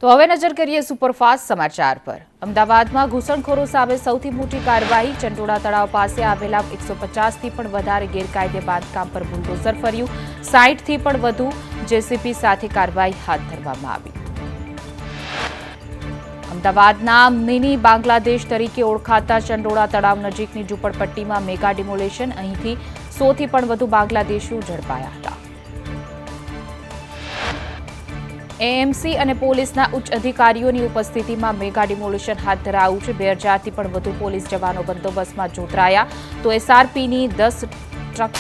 તો હવે નજર કરીએ સુપરફાસ્ટ સમાચાર પર। અમદાવાદમાં ઘૂસણખોરો સામે સૌથી મોટી કાર્યવાહી। ચંડોળા તળાવ પાસે આવેલા 150થી પણ વધારે ગેરકાયદે બાંધકામ પર બુલડોઝર ફર્યું। 60થી પણ વધુ જેસીબી સાથે કાર્યવાહી હાથ ધરવામાં આવી। અમદાવાદના મિની બાંગ્લાદેશ તરીકે ઓળખાતા ચંડોળા તળાવ નજીકની ઝૂંપડપટ્ટીમાં મેગા ડિમોલેશન। અહીંથી 100થી પણ વધુ બાંગ્લાદેશીઓ ઝડપાયા હતા। એએમસી અને પોલીસના ઉચ્ચ અધિકારીઓની ઉપસ્થિતિમાં મેગા ડિમોલેશન હાથ ધરાયું છે। 2000થી પણ વધુ પોલીસ જવાનો બંદોબસ્તમાં જોતરાયા તો એસઆરપીની 10 ટ્રક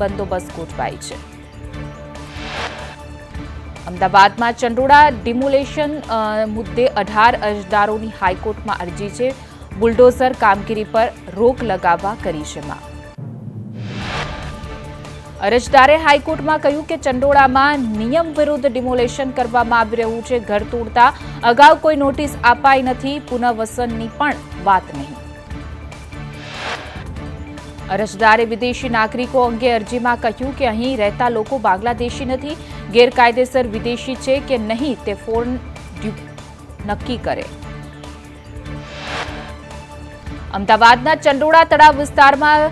બંદોબસ્ત ગોઠવાઈ છે। અમદાવાદમાં ચંડોળા ડિમોલેશન મુદ્દે 18 અરજદારોની હાઈકોર્ટમાં અરજી છે। બુલડોઝર કામગીરી પર રોક લગાવવા કરી છે માંગ। અરજદારે હાઈકોર્ટમાં કહ્યું કે ચંડોળામાં નિયમ વિરુદ્ધ ડિમોલેશન કરવામાં આવી રહ્યું છે। ઘર તોડતા અગાઉ કોઈ નોટિસ અપાઈ નથી, પુનઃવસનની પણ વાત નહીં। અરજદારે વિદેશી નાગરિકો અંગે અરજીમાં કહ્યું કે અહીં રહેતા લોકો બાંગ્લાદેશી નથી, ગેરકાયદેસર વિદેશી છે કે નહીં તે ફોરેન નક્કી કરે। અમદાવાદના ચંડોળા તળાવ વિસ્તારમાં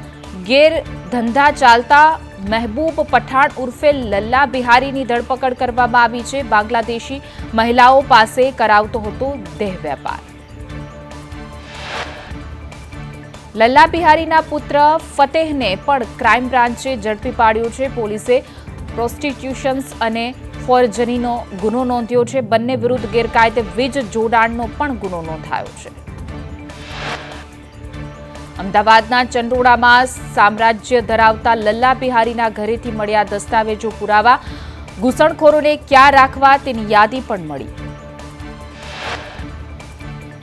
ગેરધંધા ચાલતા મહેબૂબ પઠાણ ઉર્ફે લલ્લા બિહારીની ધરપકડ કરવામાં આવી છે। બાંગ્લાદેશી મહિલાઓ પાસે કરાવતો હતો દેહ વેપાર। લલ્લા બિહારીના પુત્ર ફતેહને પણ ક્રાઇમ બ્રાન્ચે ઝડપી પાડ્યો છે। પોલીસે પ્રોસ્ટિટ્યુશન્સ અને ફોર્જરીનો ગુનો નોંધ્યો છે। બંને વિરુદ્ધ ગેરકાયદે વીજ જોડાણનો પણ ગુનો નોંધાયો છે। અમદાવાદના ચંડોળામાં સામ્રાજ્ય ધરાવતા લલ્લા બિહારીના ઘરેથી મળ્યા દસ્તાવેજો પુરાવા। ઘૂસણખોરોને ક્યાં રાખવા તેની યાદી પણ મળી।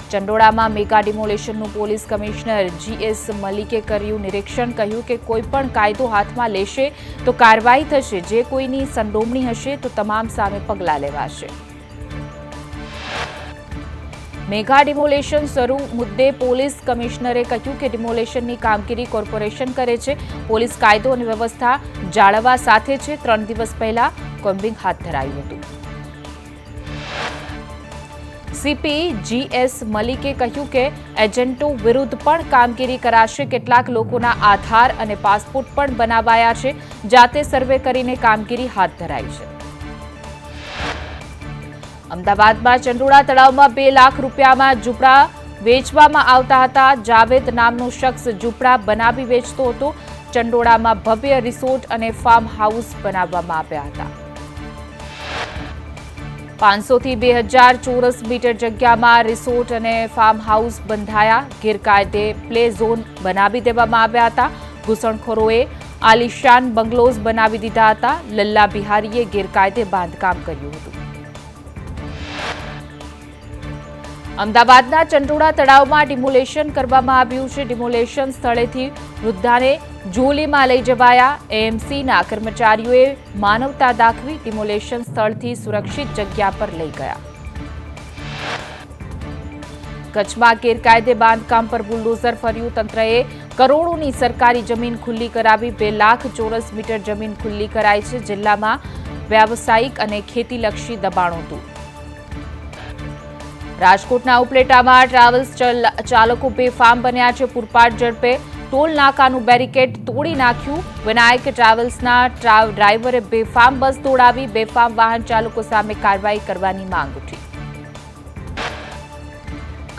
ચંડોળામાં મેગા ડિમોલેશનનું પોલીસ કમિશનર જીએસ મલિકે કર્યું નિરીક્ષણ। કહ્યું કે કોઈ પણ કાયદો હાથમાં લેશે તો કાર્યવાહી થશે। જે કોઈની સંડોવણી હશે તો તમામ સામે પગલાં લેવાશે। મેગા ડિમોલેશન શરૂ મુદ્દે પોલીસ કમિશનરે કહ્યું કે ડિમોલેશનની કામગીરી કોર્પોરેશન કરે છે। પોલીસ કાયદો અને વ્યવસ્થા જાળવવા સાથે છે। 3 દિવસ પહેલા કોમ્બિંગ હાથ ધરાયું હતું। સીપી જીએસ મલિકે કહ્યું કે એજન્ટો વિરુદ્ધ પણ કામગીરી કરાશે। કેટલાક લોકોના આધાર અને પાસપોર્ટ પણ બનાવાયા છે। જાતે સર્વે કરીને કામગીરી હાથ ધરાઈ છે। અમદાવાદમાં ચંડોળા તળાવમાં 2 લાખ રૂપિયામાં ઝૂંપડા વેચવામાં આવતા હતા। જાવેદ નામનો શખ્સ ઝૂંપડા બનાવી વેચતો હતો। ચંડોળામાં ભવ્ય રિસોર્ટ અને ફાર્મ હાઉસ બનાવવામાં આવ્યા હતા। 500થી 2000 ચોરસ મીટર જગ્યામાં રિસોર્ટ અને ફાર્મ હાઉસ બંધાયા। ગેરકાયદે પ્લે ઝોન બનાવી દેવામાં આવ્યા હતા। ઘૂસણખોરોએ આલિશાન બંગલોઝ બનાવી દીધા હતા। લલ્લા બિહારીએ ગેરકાયદે બાંધકામ કર્યું હતું। અમદાવાદના ચંડોળા તળાવમાં ડિમોલેશન કરવામાં આવ્યું છે। ડિમોલેશન સ્થળેથી વૃદ્ધાને જોલીમાં લઈ જવાયા। એએમસીના કર્મચારીઓએ માનવતા દાખવી ડિમોલેશન સ્થળથી સુરક્ષિત જગ્યા પર લઈ ગયા। કચ્છમાં ગેરકાયદે બાંધકામ પર બુલડોઝર ફર્યું। તંત્રએ કરોડોની સરકારી જમીન ખુલ્લી કરાવી। 2 લાખ ચોરસ મીટર જમીન ખુલ્લી કરાઈ છે। જિલ્લામાં વ્યાવસાયિક અને ખેતીલક્ષી દબાણો હતું। રાજકોટના ઉપલેટામાં ટ્રાવેલ્સ ચાલકો બેફામ બન્યા છે। પૂરપાટ ઝડપે ટોલ નાકાનું બેરિકેડ તોડી નાખ્યું। વિનાયક ટ્રાવેલ્સના ડ્રાઈવરે બેફામ બસ દોડાવી। બેફામ વાહન ચાલકો સામે કાર્યવાહી કરવાની માંગ ઉઠી।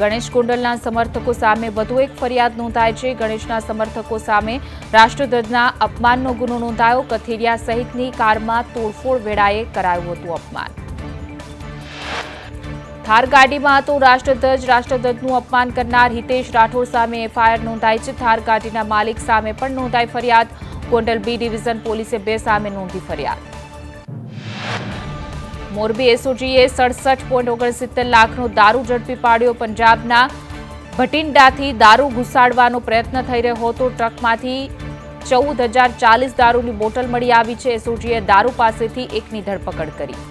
ગણેશ ગોંડલના સમર્થકો સામે વધુ એક ફરિયાદ નોંધાઈ છે। ગણેશના સમર્થકો સામે રાષ્ટ્રધ્વજના અપમાનનો ગુનો નોંધાયો। કથિરિયા સહિતની કારમાં તોડફોડ વેળાએ કરાયું હતું અપમાન। થાર ગાડીમાં હતો રાષ્ટ્રધ્વજ। રાષ્ટ્રધ્વજનું અપમાન કરનાર હિતેશ રાઠોડ સામે એફઆઈઆર નોંધાઈ છે। થાર ગાડીના માલિક સામે પણ નોંધાઈ ફરિયાદ। ગોંડલ બી ડિવિઝન પોલીસે 2 સામે નોંધી ફરિયાદ। મોરબી એસઓજીએ 67.69 લાખનો દારૂ ઝડપી પાડ્યો। પંજાબના ભટિંડાથી દારૂ ઘુસાડવાનો પ્રયત્ન થઈ રહ્યો હતો। ટ્રકમાંથી 14,040 દારૂની બોટલ મળી આવી છે। એસઓજીએ દારૂ પાસેથી એકની ધરપકડ કરી।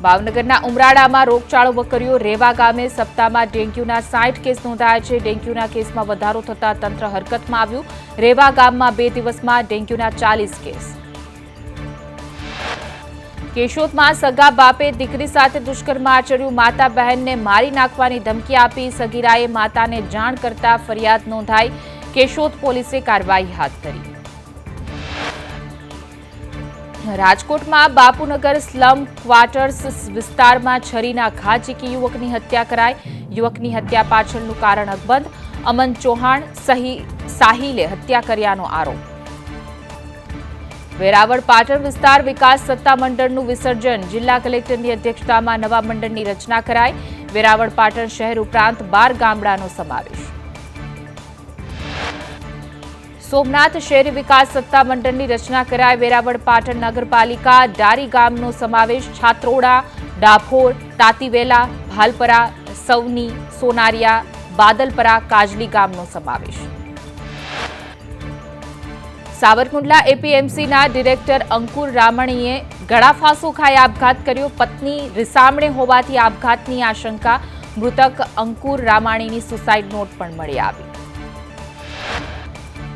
ભાવનગરના ઉમરાળામાં રોગચાળો વકર્યો। રેવા ગામે સપ્તાહમાં ડેન્ગ્યુના 60 કેસ નોંધાયા છે। ડેન્ગ્યુના કેસમાં વધારો થતા તંત્ર હરકતમાં આવ્યું। રેવા ગામમાં 2 દિવસમાં ડેન્ગ્યુના 40 કેસ। કેશોદમાં સગા બાપે દીકરી સાથે દુષ્કર્મ આચર્યું. માતા બહેનને મારી નાખવાની ધમકી આપી. સગીરાએ માતાને જાણ કરતા ફરિયાદ નોંધાઈ. કેશોદ પોલીસે કાર્યવાહી હાથ ધરી. રાજકોટમાં બાપુનગર સ્લમ ક્વાર્ટર્સ વિસ્તારમાં છરીના ઘા ઝીકી યુવકની હત્યા કરાઈ. યુવકની હત્યા પાછળનું કારણ અકબંધ. અમન ચૌહાણ સાહિલે હત્યા કર્યાનો આરોપ. વેરાવળ પાટણ વિસ્તાર વિકાસ સત્તા મંડળનું વિસર્જન. જિલ્લા કલેક્ટરની અધ્યક્ષતામાં નવા મંડળની રચના કરાઈ. વેરાવળ પાટણ શહેર ઉપરાંત 12 ગામડાનો સમાવેશ. સોમનાથ શહેરી વિકાસ સત્તા મંડળની રચના કરાઈ. વેરાવળ પાટણ નગરપાલિકા ડારી ગામનો સમાવેશ. છાત્રોડા, ડાભોર, તાતીવેલા, ભાલપરા, સવની, સોનારિયા, બાદલપરા, કાજલી ગામનો સમાવેશ. સાવરકુંડલા એપીએમસીના ડિરેક્ટર અંકુર રામણીએ ગળાફાંસો ખાઈ આપઘાત કર્યો. પત્ની રિસામણે હોવાથી આપઘાતની આશંકા. મૃતક અંકુર રામાણીની સુસાઇડ નોટ પણ મળી આવી.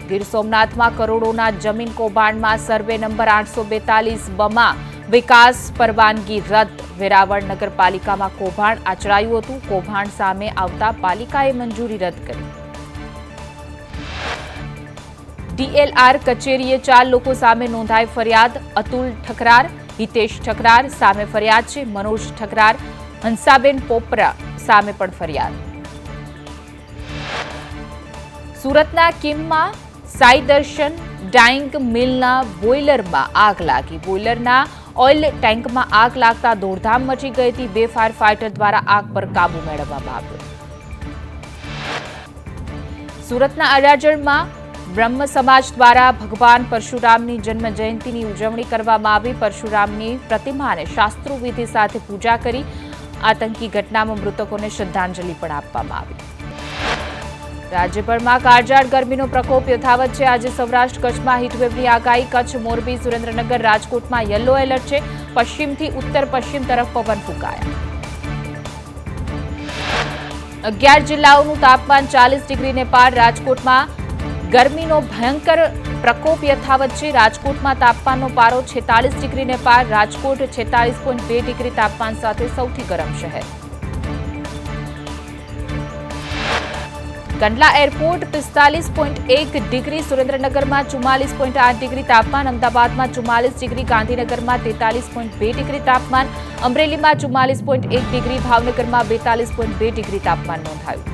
ગીર સોમનાથમાં કરોડોના જમીન કૌભાંડમાં સર્વે નંબર 842 બમાં વિકાસ પરવાનગી રદ. વેરાવળ નગરપાલિકામાં કૌભાંડ આચરાયું હતું. કૌભાંડ સામે આવતા પાલિકાએ મંજૂરી રદ કરી. ડીએલઆર કચેરીએ 4 લોકો સામે નોંધાઈ ફરિયાદ. અતુલ ઠકરાર, હિતેશ ઠકરાર સામે ફરિયાદ છે. મનોજ ઠકરાર, હંસાબેન પોપરા સામે પણ ફરિયાદ. સુરતના કિમમાં સાઈ દર્શન ડાઇંગ મિલના બોઇલરમાં આગ લાગી. બોઇલરના ઓઇલ ટેન્કમાં આગ લાગતા દોડધામ મચી ગઈ હતી. 2 ફાયર ફાઇટર દ્વારા આગ પર કાબુ મેળવવામાં આવ્યો. સુરતના અડાજણમાં બ્રહ્મ સમાજ દ્વારા ભગવાન પરશુરામની જન્મ જયંતિની ઉજવણી કરવામાં આવી. પરશુરામની પ્રતિમાને શાસ્ત્રોવિધિ સાથે પૂજા કરી. આતંકી ઘટનામાં મૃતકોને શ્રદ્ધાંજલિ પણ આપવામાં આવી. રાજ્યભરમાં કાળઝાળ ગરમીનો પ્રકોપ યથાવત છે. આજે સૌરાષ્ટ્ર કચ્છમાં હીટવેવની આગાહી. કચ્છ, મોરબી, સુરેન્દ્રનગર, રાજકોટમાં યલો એલર્ટ છે. પશ્ચિમથી ઉત્તર પશ્ચિમ તરફ પવન ફૂંકાયા. 11 જિલ્લાઓનું તાપમાન 40 ડિગ્રીને પાર. રાજકોટમાં ગરમીનો ભયંકર પ્રકોપ યથાવત છે. રાજકોટમાં તાપમાનનો પારો 46 ડિગ્રીને પાર. રાજકોટ 46.2 ડિગ્રી તાપમાન સાથે સૌથી ગરમ શહેર. Kandla airport 45.1 degree. સુરેન્દ્રનગરમાં 44.8 ડિગ્રી તાપમાન. અમદાવાદમાં 44 ડિગ્રી. ગાંધીનગરમાં 43.2 ડિગ્રી તાપમાન. અમરેલીમાં 44.1 ડિગ્રી. ભાવનગરમાં 42.2 ડિગ્રી તાપમાન નોંધાયું.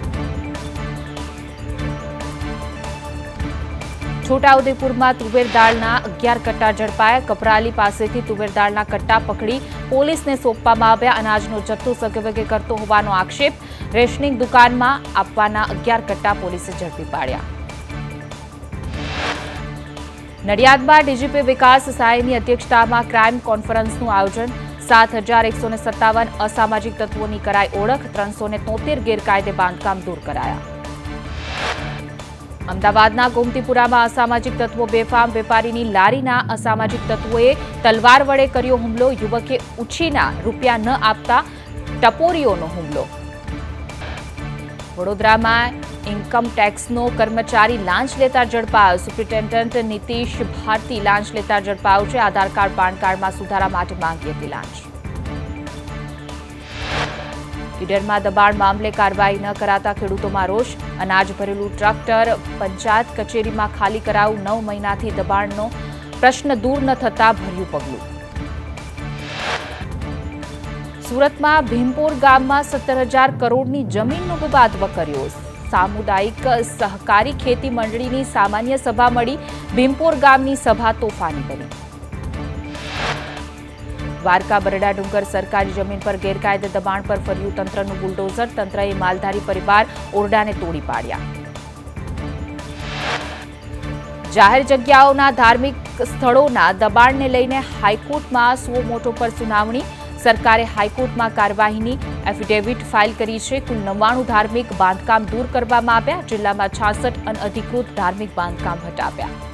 છોટાઉદેપુરમાં તુવેર દાળના 11 કટ્ટા ઝડપાયા. કપરાલી પાસેથી તુવેર દાળના કટ્ટા પકડી પોલીસને સોંપવામાં આવ્યા. અનાજનો જથ્થો સગવગે કરતો હોવાનો આક્ષેપ. રેશનિંગ દુકાનમાં આપવાના 11 કટ્ટા પોલીસે ઝડપી પાડ્યા. નડિયાદમાં ડીજીપી વિકાસ સહાયની અધ્યક્ષતામાં ક્રાઇમ કોન્ફરન્સનું આયોજન. 7157 અસામાજિક તત્વોની કરાઈ ઓળખ. 373 ગેરકાયદે બાંધકામ દૂર કરાયા. અમદાવાદના ગોમતીપુરામાં અસામાજિક તત્વો બેફામ. વેપારીની લારીના અસામાજિક તત્વોએ તલવાર વડે કર્યો હુમલો. યુવકે ઉછીના રૂપિયા ન આપતા ટપોરીઓનો હુમલો. વડોદરામાં ઇન્કમ ટેક્સનો કર્મચારી લાંચ લેતા ઝડપાયો. સુપ્રિન્ટેન્ડન્ટ નીતિશ ભારતી લાંચ લેતા ઝડપાયો છે. આધાર કાર્ડ, પાન કાર્ડમાં સુધારા માટે માંગી હતી લાંચ. ઈડરમાં દબાણ મામલે કાર્યવાહી ન કરાતા ખેડૂતોમાં રોષ. અનાજ ભરેલું ટ્રક્ટર પંચાયત કચેરીમાં ખાલી કરાયું. 9 મહિનાથી દબાણનો પ્રશ્ન દૂર ન થતા ભર્યું પગલું. સુરતમાં ભીમપોર ગામમાં 17,000 કરોડની જમીનનો વિવાદ વકર્યો. સામુદાયિક સહકારી ખેતી મંડળીની સામાન્ય સભા મળી. ભીમપોર ગામની સભા તોફાની બની. દ્વારકા બરડા ડુંગર સરકારી જમીન પર ગેરકાયદે દબાણ પર ફર્યું તંત્રનું બુલડોઝર. તંત્રએ માલધારી પરિવાર ઓરડાને તોડી પાડ્યા. જાહેર જગ્યાઓના ધાર્મિક સ્થળોના દબાણને લઈને હાઈકોર્ટમાં સુઓ મોટો પર સુનાવણી. સરકારે હાઈકોર્ટમાં કાર્યવાહીની એફિડેવિટ ફાઇલ કરી છે. કુલ 99 ધાર્મિક બાંધકામ દૂર કરવામાં આવ્યા. જિલ્લામાં 66 અનઅધિકૃત ધાર્મિક બાંધકામ હટાવ્યા.